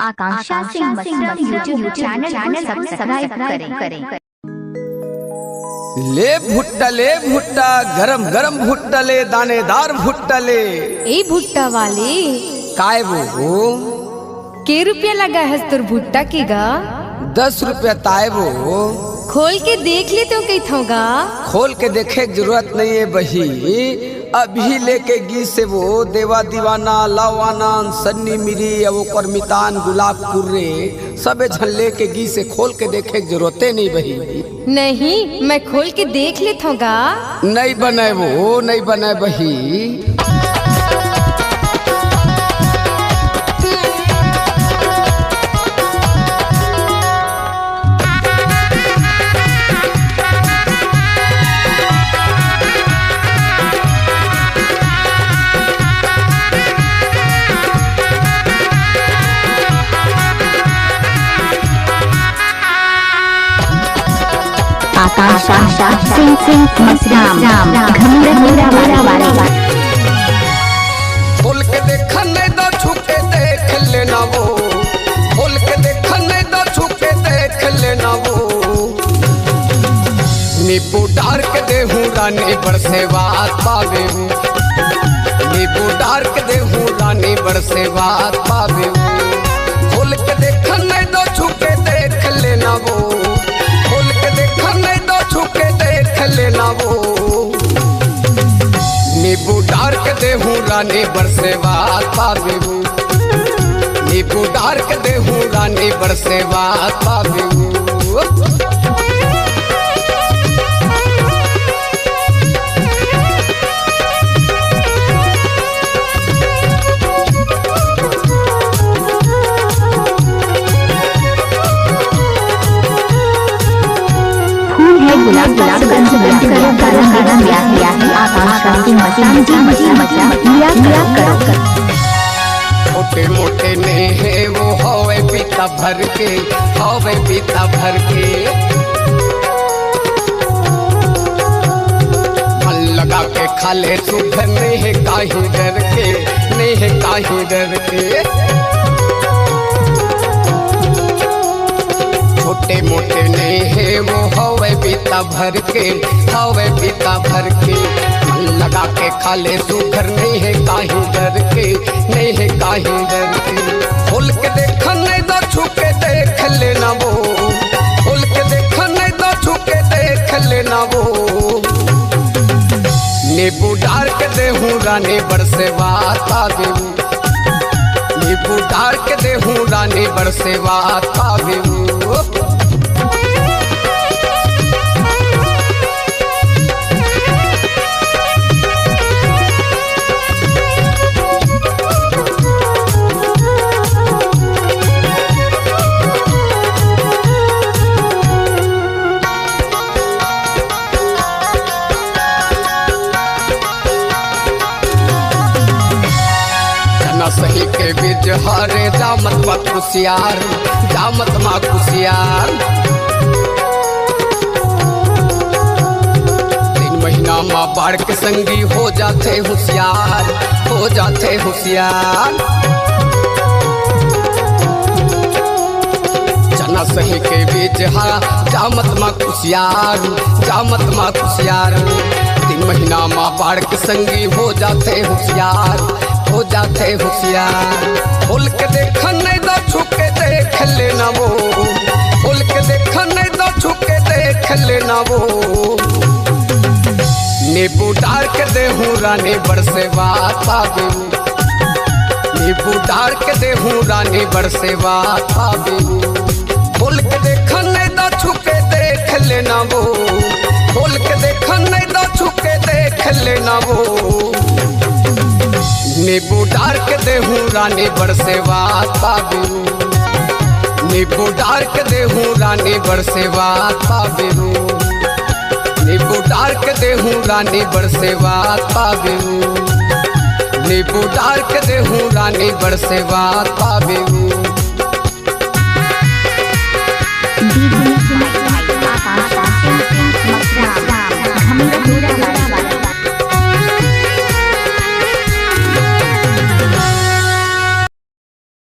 Akanksha Singh मसरम YouTube channel subscribe करें। ले भुट्टा गरम गरम भुट्टा ले दानेदार भुट्टा ले। ए भुट्टा वाले काय वो के रुपया लगा है तुर भुट्टा के गा? 10 रुपया ताए वो। खोल के देख ले तो कही थोगा। खोल के देखे की जरूरत नहीं है बही, अभी लेके गी से वो देवा दीवाना लावाना सन्नी मिरी वो करमितान गुलाब कुर्रे सबे झल्ले के गी से खोल के देखे की जरूरत नहीं बही। नहीं मैं खोल के देख ले थोगा। नहीं बने वो नहीं बने बही। आकांक्षा सिंह मसरम वाले। खोल के देख नहीं दो छुके देख लेना वो। खोल के देख नहीं दो छुके देख लेना वो। नींबू डार के देहूं रानी बरसे बात पावे। नींबू डार के देहूं रानी बरसे बात पावे। खोल के देख नहीं दो छुके देख लेना वो। खोल के देख नहीं दो छुके देख लेना वो। नींबू डार के देहूं रानी बरसे बात पावे। नींबू डार के देहूं रानी बरसे बात पावे। गुलाब छोटे मोटे ने है वो हवे पीता भर के। हवे पीता भर के मन लगा के खाले सुधर नहीं है काहे डर के। नहीं है काहे डर के। छोटे मोटे नहीं है वो हवे पीता भर के। हवे पीता भर के मन लगा के खाले सुधर नहीं है काहे डर के। नहीं है काहे डर के। खोल के देख नहीं दो छुके देख लेना वो। खोल के देख नहीं दो छुके देख लेना वो। नींबू डार के देहूं रानी बरसे बात पावे। नींबू डार के देहूं रानी बरसे बात पावे। सही के बीच हरे जामत मा कुसियार। जामत मा कुसियार 3 महीना माँ बाढ़ के संगी हो जाते होशियार। हो जाते होशियार। चना सही के बीच हरा जामत मा कुसियार। जामत मा कुसियार 3 महीना माँ बाढ़ के संगी हो जाते होशियार। हो जाते होशियार। खोल के देख नहीं दो छुके देख लेना वो। खोल के देख नहीं दो छुके देख लेना वो। नींबू डार के देहूं रानी बरसे बात पावे। नींबू डार के देहूं रानी बरसे बात पावे। खोल के देख नहीं दो छुके देख लेना वो। खोल के देख नहीं दो छुके देख लेना वो। नींबू डार के देहूं रानी बरसे बात पावे। नींबू डार के देहूं रानी बरसे बात पावे। नींबू डार के देहूं रानी बरसे बात पावे। नींबू डार के देहूं रानी बरसे बात पावे।